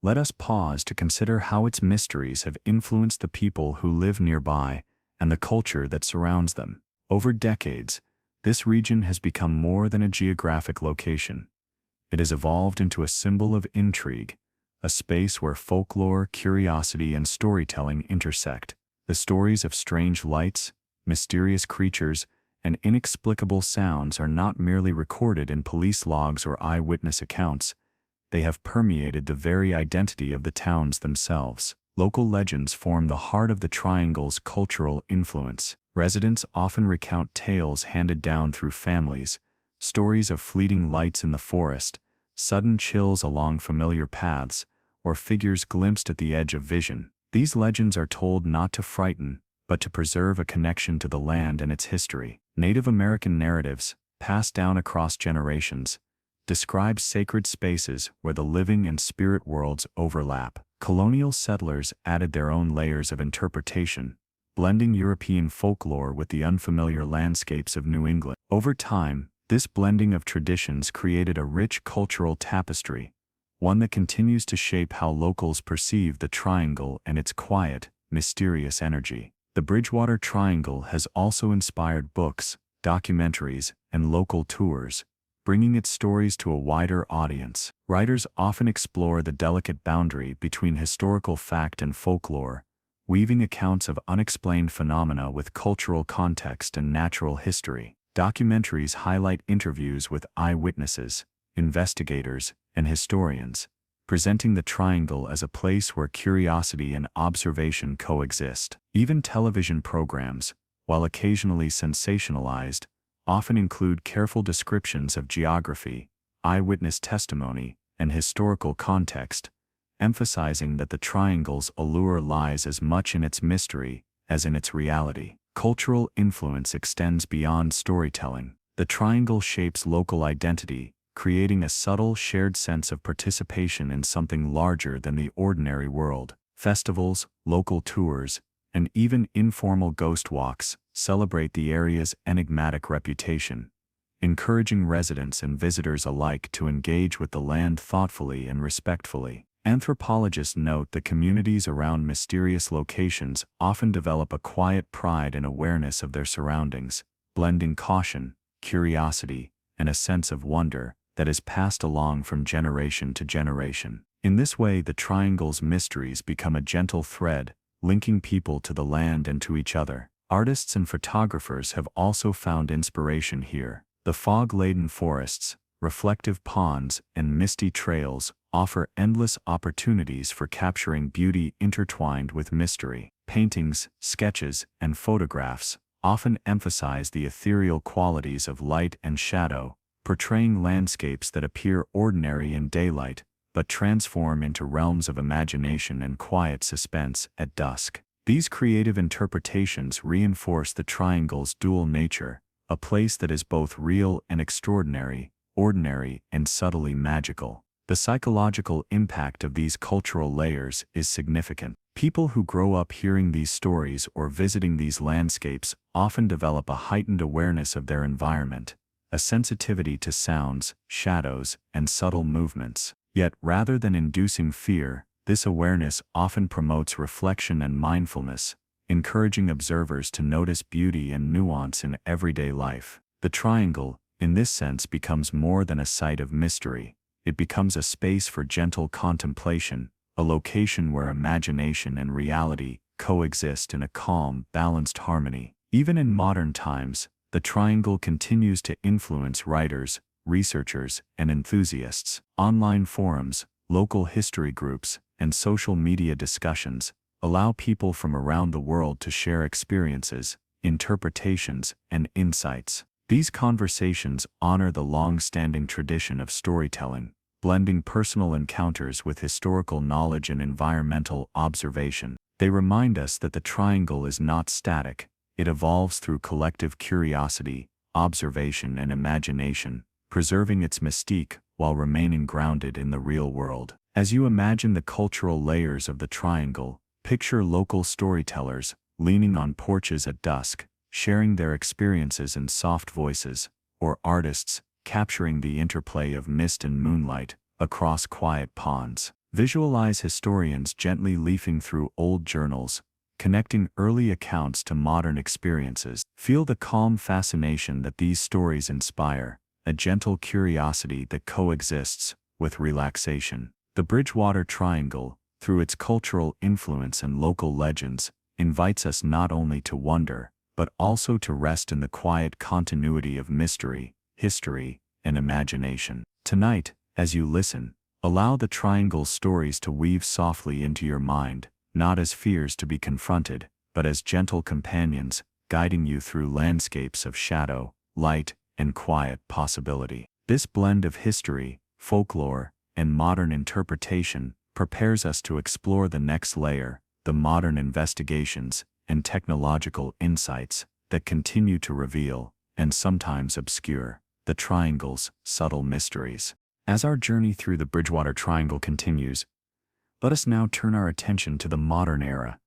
let us pause to consider how its mysteries have influenced the people who live nearby and the culture that surrounds them. Over decades, this region has become more than a geographic location. It has evolved into a symbol of intrigue, a space where folklore, curiosity, and storytelling intersect. The stories of strange lights, mysterious creatures, and inexplicable sounds are not merely recorded in police logs or eyewitness accounts. They have permeated the very identity of the towns themselves. Local legends form the heart of the triangle's cultural influence. Residents often recount tales handed down through families, stories of fleeting lights in the forest, sudden chills along familiar paths, or figures glimpsed at the edge of vision. These legends are told not to frighten, but to preserve a connection to the land and its history. Native American narratives, passed down across generations, describe sacred spaces where the living and spirit worlds overlap. Colonial settlers added their own layers of interpretation, blending European folklore with the unfamiliar landscapes of New England. Over time, this blending of traditions created a rich cultural tapestry, one that continues to shape how locals perceive the triangle and its quiet, mysterious energy. The Bridgewater Triangle has also inspired books, documentaries, and local tours, bringing its stories to a wider audience. Writers often explore the delicate boundary between historical fact and folklore, weaving accounts of unexplained phenomena with cultural context and natural history. Documentaries highlight interviews with eyewitnesses, investigators, and historians, presenting the triangle as a place where curiosity and observation coexist. Even television programs, while occasionally sensationalized, often include careful descriptions of geography, eyewitness testimony, and historical context, emphasizing that the triangle's allure lies as much in its mystery as in its reality. Cultural influence extends beyond storytelling. The triangle shapes local identity, creating a subtle shared sense of participation in something larger than the ordinary world. Festivals, local tours, and even informal ghost walks celebrate the area's enigmatic reputation, encouraging residents and visitors alike to engage with the land thoughtfully and respectfully. Anthropologists note that communities around mysterious locations often develop a quiet pride and awareness of their surroundings, blending caution, curiosity, and a sense of wonder that is passed along from generation to generation. In this way, the triangle's mysteries become a gentle thread, linking people to the land and to each other. Artists and photographers have also found inspiration here. The fog-laden forests, reflective ponds, and misty trails offer endless opportunities for capturing beauty intertwined with mystery. Paintings, sketches, and photographs often emphasize the ethereal qualities of light and shadow, portraying landscapes that appear ordinary in daylight, but transform into realms of imagination and quiet suspense at dusk. These creative interpretations reinforce the triangle's dual nature, a place that is both real and extraordinary, ordinary and subtly magical. The psychological impact of these cultural layers is significant. People who grow up hearing these stories or visiting these landscapes often develop a heightened awareness of their environment, a sensitivity to sounds, shadows, and subtle movements. Yet, rather than inducing fear, this awareness often promotes reflection and mindfulness, encouraging observers to notice beauty and nuance in everyday life. The triangle, in this sense, becomes more than a site of mystery. It becomes a space for gentle contemplation, a location where imagination and reality coexist in a calm, balanced harmony. Even in modern times, the triangle continues to influence writers, researchers, and enthusiasts. Online forums, local history groups, and social media discussions allow people from around the world to share experiences, interpretations, and insights. These conversations honor the long-standing tradition of storytelling, blending personal encounters with historical knowledge and environmental observation. They remind us that the triangle is not static. It evolves through collective curiosity, observation, and imagination, preserving its mystique while remaining grounded in the real world. As you imagine the cultural layers of the triangle, picture local storytellers leaning on porches at dusk, sharing their experiences in soft voices, or artists capturing the interplay of mist and moonlight across quiet ponds. Visualize historians gently leafing through old journals, connecting early accounts to modern experiences. Feel the calm fascination that these stories inspire, a gentle curiosity that coexists with relaxation. The Bridgewater Triangle, through its cultural influence and local legends, invites us not only to wonder, but also to rest in the quiet continuity of mystery, history, and imagination. Tonight, as you listen, allow the triangle's stories to weave softly into your mind, not as fears to be confronted, but as gentle companions, guiding you through landscapes of shadow, light, and quiet possibility. This blend of history, folklore, and modern interpretation prepares us to explore the next layer, the modern investigations and technological insights that continue to reveal, and sometimes obscure, the triangle's subtle mysteries. As our journey through the Bridgewater Triangle continues, let us now turn our attention to the modern era,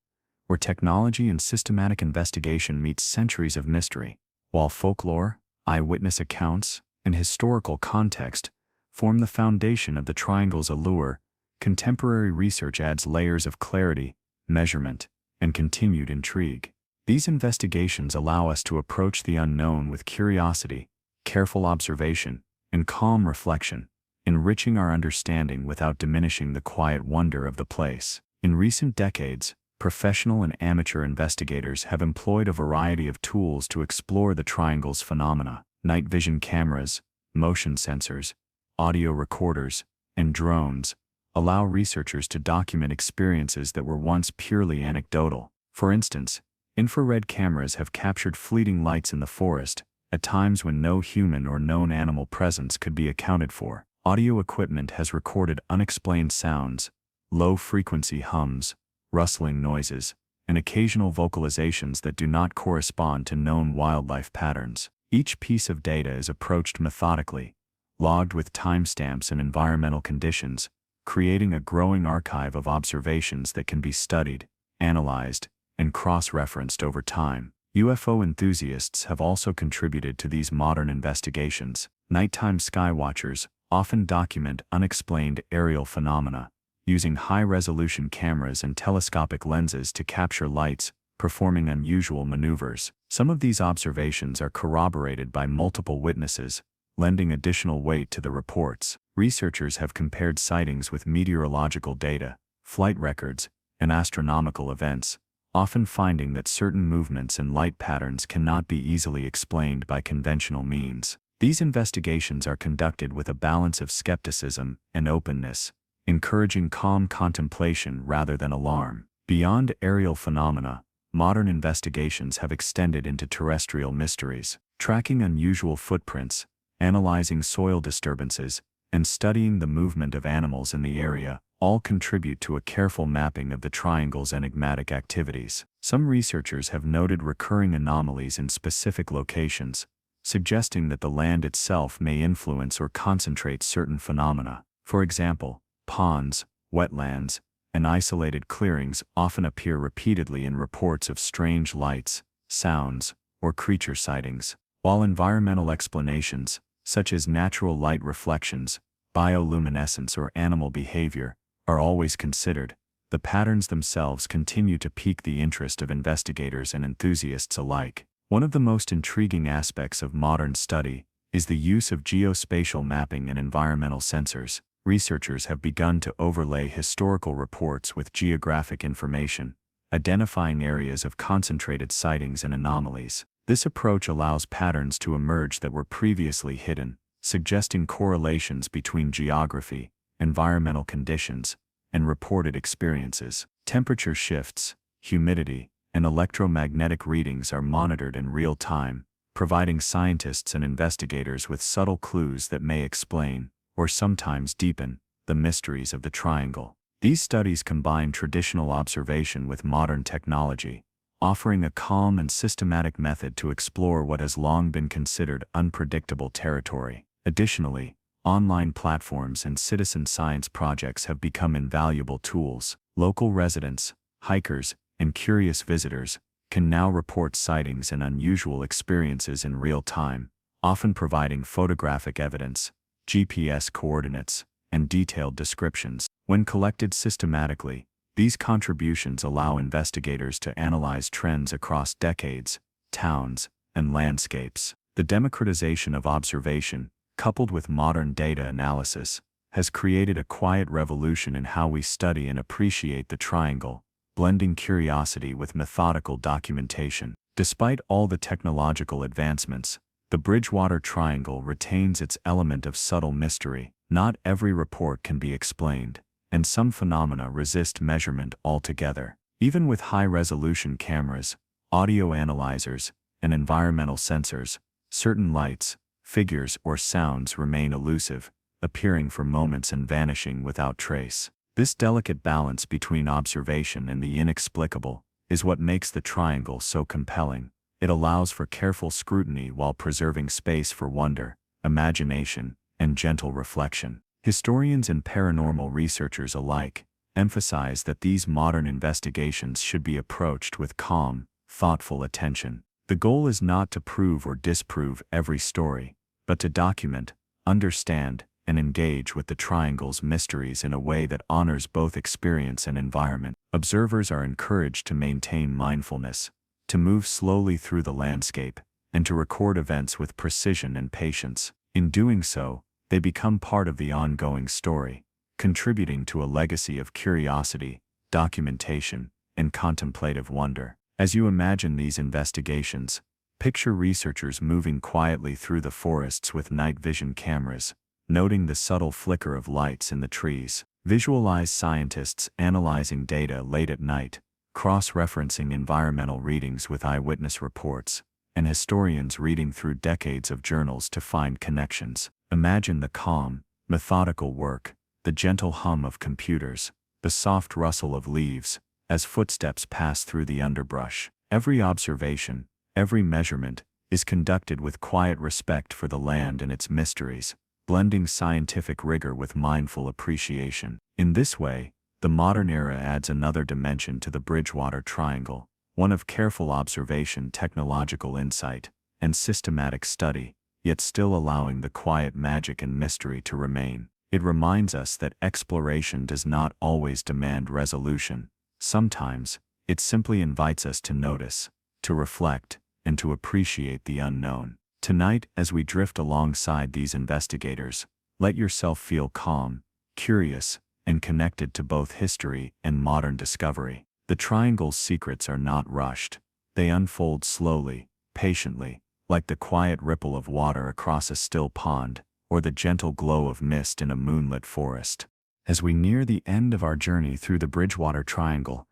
where technology and systematic investigation meet centuries of mystery. While folklore, eyewitness accounts, and historical context form the foundation of the triangle's allure, contemporary research adds layers of clarity, measurement, and continued intrigue. These investigations allow us to approach the unknown with curiosity, careful observation, and calm reflection, enriching our understanding without diminishing the quiet wonder of the place. In recent decades, professional and amateur investigators have employed a variety of tools to explore the triangle's phenomena. Night vision cameras, motion sensors, audio recorders, and drones allow researchers to document experiences that were once purely anecdotal. For instance, infrared cameras have captured fleeting lights in the forest, at times when no human or known animal presence could be accounted for. Audio equipment has recorded unexplained sounds, low-frequency hums, rustling noises, and occasional vocalizations that do not correspond to known wildlife patterns. Each piece of data is approached methodically, logged with timestamps and environmental conditions, creating a growing archive of observations that can be studied, analyzed, and cross-referenced over time. UFO enthusiasts have also contributed to these modern investigations. Nighttime skywatchers often document unexplained aerial phenomena, using high-resolution cameras and telescopic lenses to capture lights, performing unusual maneuvers. Some of these observations are corroborated by multiple witnesses, lending additional weight to the reports. Researchers have compared sightings with meteorological data, flight records, and astronomical events, often finding that certain movements and light patterns cannot be easily explained by conventional means. These investigations are conducted with a balance of skepticism and openness, encouraging calm contemplation rather than alarm. Beyond aerial phenomena, modern investigations have extended into terrestrial mysteries. Tracking unusual footprints, analyzing soil disturbances, and studying the movement of animals in the area all contribute to a careful mapping of the triangle's enigmatic activities. Some researchers have noted recurring anomalies in specific locations, suggesting that the land itself may influence or concentrate certain phenomena. For example, ponds, wetlands, and isolated clearings often appear repeatedly in reports of strange lights, sounds, or creature sightings. While environmental explanations, such as natural light reflections, bioluminescence, or animal behavior, are always considered, the patterns themselves continue to pique the interest of investigators and enthusiasts alike. One of the most intriguing aspects of modern study is the use of geospatial mapping and environmental sensors. Researchers have begun to overlay historical reports with geographic information, identifying areas of concentrated sightings and anomalies. This approach allows patterns to emerge that were previously hidden, suggesting correlations between geography, environmental conditions, and reported experiences. Temperature shifts, humidity, and electromagnetic readings are monitored in real time, providing scientists and investigators with subtle clues that may explain, or sometimes deepen, the mysteries of the triangle. These studies combine traditional observation with modern technology, offering a calm and systematic method to explore what has long been considered unpredictable territory. Additionally, online platforms and citizen science projects have become invaluable tools. Local residents, hikers, and curious visitors can now report sightings and unusual experiences in real time, often providing photographic evidence, GPS coordinates, and detailed descriptions. When collected systematically, these contributions allow investigators to analyze trends across decades, towns, and landscapes. The democratization of observation, coupled with modern data analysis, has created a quiet revolution in how we study and appreciate the triangle, blending curiosity with methodical documentation. Despite all the technological advancements, the Bridgewater Triangle retains its element of subtle mystery. Not every report can be explained, and some phenomena resist measurement altogether. Even with high-resolution cameras, audio analyzers, and environmental sensors, certain lights, figures, or sounds remain elusive, appearing for moments and vanishing without trace. This delicate balance between observation and the inexplicable is what makes the triangle so compelling. It allows for careful scrutiny while preserving space for wonder, imagination, and gentle reflection. Historians and paranormal researchers alike emphasize that these modern investigations should be approached with calm, thoughtful attention. The goal is not to prove or disprove every story, but to document, understand, and engage with the triangle's mysteries in a way that honors both experience and environment. Observers are encouraged to maintain mindfulness, to move slowly through the landscape, and to record events with precision and patience. In doing so, they become part of the ongoing story, contributing to a legacy of curiosity, documentation, and contemplative wonder. As you imagine these investigations, picture researchers moving quietly through the forests with night vision cameras, noting the subtle flicker of lights in the trees. Visualize scientists analyzing data late at night, cross-referencing environmental readings with eyewitness reports, and historians reading through decades of journals to find connections. Imagine the calm, methodical work, the gentle hum of computers, the soft rustle of leaves, as footsteps pass through the underbrush. Every observation, every measurement, is conducted with quiet respect for the land and its mysteries, blending scientific rigor with mindful appreciation. In this way, the modern era adds another dimension to the Bridgewater Triangle, one of careful observation, technological insight, and systematic study, yet still allowing the quiet magic and mystery to remain. It reminds us that exploration does not always demand resolution. Sometimes, it simply invites us to notice, to reflect, and to appreciate the unknown. Tonight, as we drift alongside these investigators, let yourself feel calm, curious, and connected to both history and modern discovery. The triangle's secrets are not rushed. They unfold slowly, patiently, like the quiet ripple of water across a still pond, or the gentle glow of mist in a moonlit forest. As we near the end of our journey through the Bridgewater Triangle,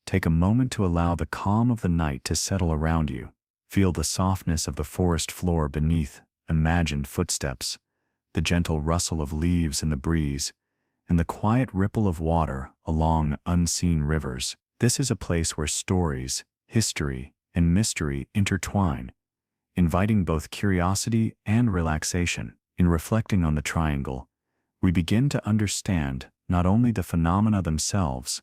take a moment to allow the calm of the night to settle around you. Feel the softness of the forest floor beneath imagined footsteps, the gentle rustle of leaves in the breeze, and the quiet ripple of water along unseen rivers. This is a place where stories, history, and mystery intertwine, inviting both curiosity and relaxation. In reflecting on the triangle, we begin to understand not only the phenomena themselves,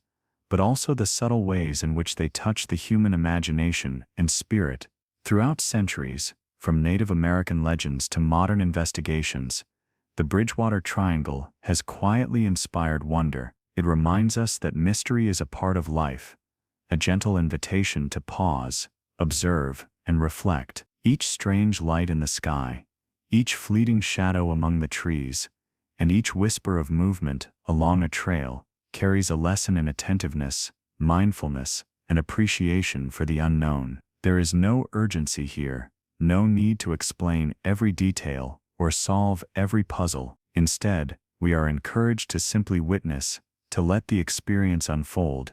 but also the subtle ways in which they touch the human imagination and spirit. Throughout centuries, from Native American legends to modern investigations, the Bridgewater Triangle has quietly inspired wonder. It reminds us that mystery is a part of life, a gentle invitation to pause, observe, and reflect. Each strange light in the sky, each fleeting shadow among the trees, and each whisper of movement along a trail carries a lesson in attentiveness, mindfulness, and appreciation for the unknown. There is no urgency here, no need to explain every detail or solve every puzzle. Instead, we are encouraged to simply witness, to let the experience unfold,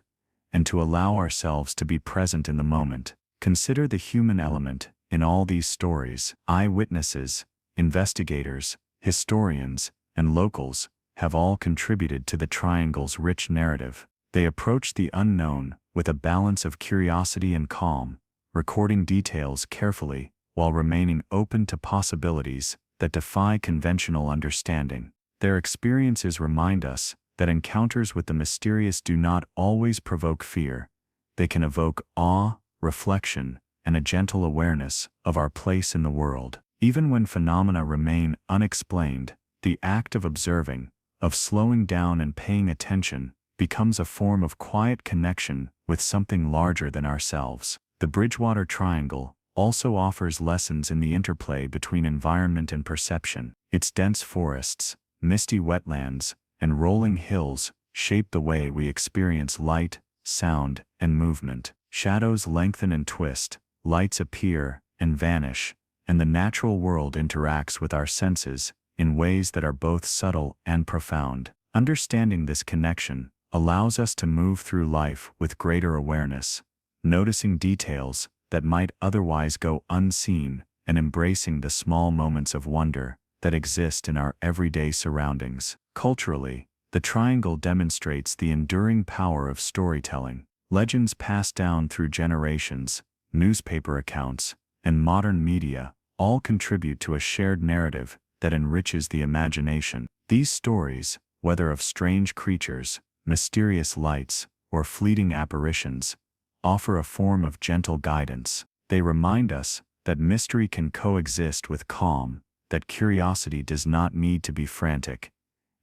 and to allow ourselves to be present in the moment. Consider the human element in all these stories. Eyewitnesses, investigators, historians, and locals have all contributed to the triangle's rich narrative. They approach the unknown with a balance of curiosity and calm, recording details carefully while remaining open to possibilities that defy conventional understanding. Their experiences remind us that encounters with the mysterious do not always provoke fear. They can evoke awe, reflection, and a gentle awareness of our place in the world. Even when phenomena remain unexplained, the act of observing, of slowing down and paying attention, becomes a form of quiet connection with something larger than ourselves. The Bridgewater Triangle also offers lessons in the interplay between environment and perception. Its dense forests, misty wetlands, and rolling hills shape the way we experience light, sound, and movement. Shadows lengthen and twist, lights appear and vanish, and the natural world interacts with our senses in ways that are both subtle and profound. Understanding this connection allows us to move through life with greater awareness, noticing details that might otherwise go unseen and embracing the small moments of wonder that exist in our everyday surroundings. Culturally, the triangle demonstrates the enduring power of storytelling. Legends passed down through generations, newspaper accounts, and modern media all contribute to a shared narrative that enriches the imagination. These stories, whether of strange creatures, mysterious lights, or fleeting apparitions, offer a form of gentle guidance. They remind us that mystery can coexist with calm, that curiosity does not need to be frantic,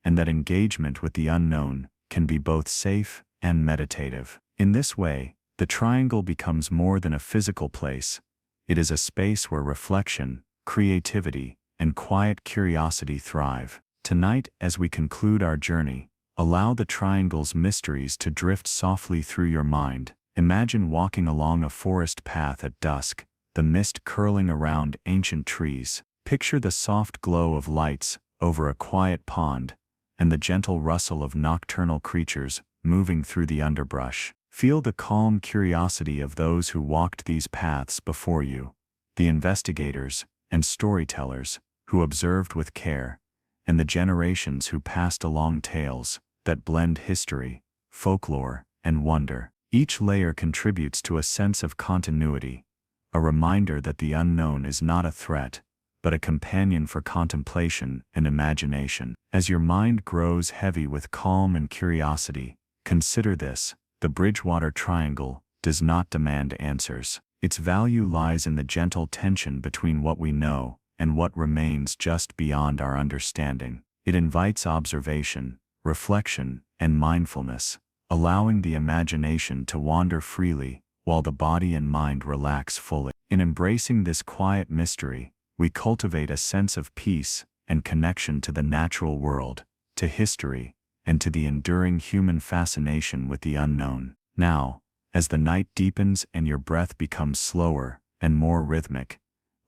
and that engagement with the unknown can be both safe and meditative. In this way, the triangle becomes more than a physical place. It is a space where reflection, creativity, and quiet curiosity thrive. Tonight, as we conclude our journey, allow the triangle's mysteries to drift softly through your mind. Imagine walking along a forest path at dusk, the mist curling around ancient trees. Picture the soft glow of lights over a quiet pond, and the gentle rustle of nocturnal creatures moving through the underbrush. Feel the calm curiosity of those who walked these paths before you, the investigators and storytellers who observed with care, and the generations who passed along tales that blend history, folklore, and wonder. Each layer contributes to a sense of continuity, a reminder that the unknown is not a threat, but a companion for contemplation and imagination. As your mind grows heavy with calm and curiosity, consider this: the Bridgewater Triangle does not demand answers. Its value lies in the gentle tension between what we know and what remains just beyond our understanding. It invites observation, reflection, and mindfulness, allowing the imagination to wander freely while the body and mind relax fully. In embracing this quiet mystery, we cultivate a sense of peace and connection to the natural world, to history, and to the enduring human fascination with the unknown. Now, as the night deepens and your breath becomes slower and more rhythmic,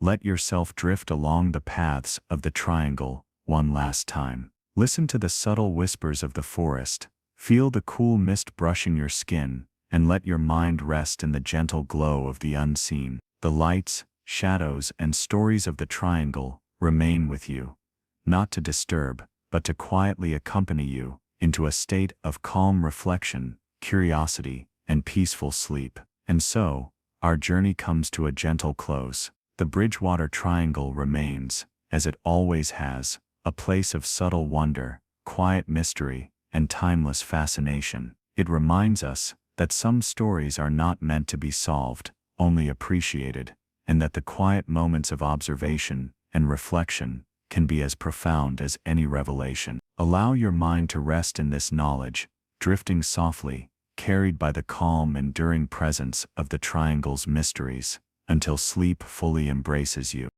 let yourself drift along the paths of the triangle one last time. Listen to the subtle whispers of the forest, feel the cool mist brushing your skin, and let your mind rest in the gentle glow of the unseen. The lights, shadows, and stories of the triangle remain with you, not to disturb, but to quietly accompany you into a state of calm reflection, curiosity, and peaceful sleep. And so, our journey comes to a gentle close. The Bridgewater Triangle remains, as it always has, a place of subtle wonder, quiet mystery, and timeless fascination. It reminds us that some stories are not meant to be solved, only appreciated, and that the quiet moments of observation and reflection can be as profound as any revelation. Allow your mind to rest in this knowledge, drifting softly, carried by the calm, enduring presence of the triangle's mysteries, until sleep fully embraces you.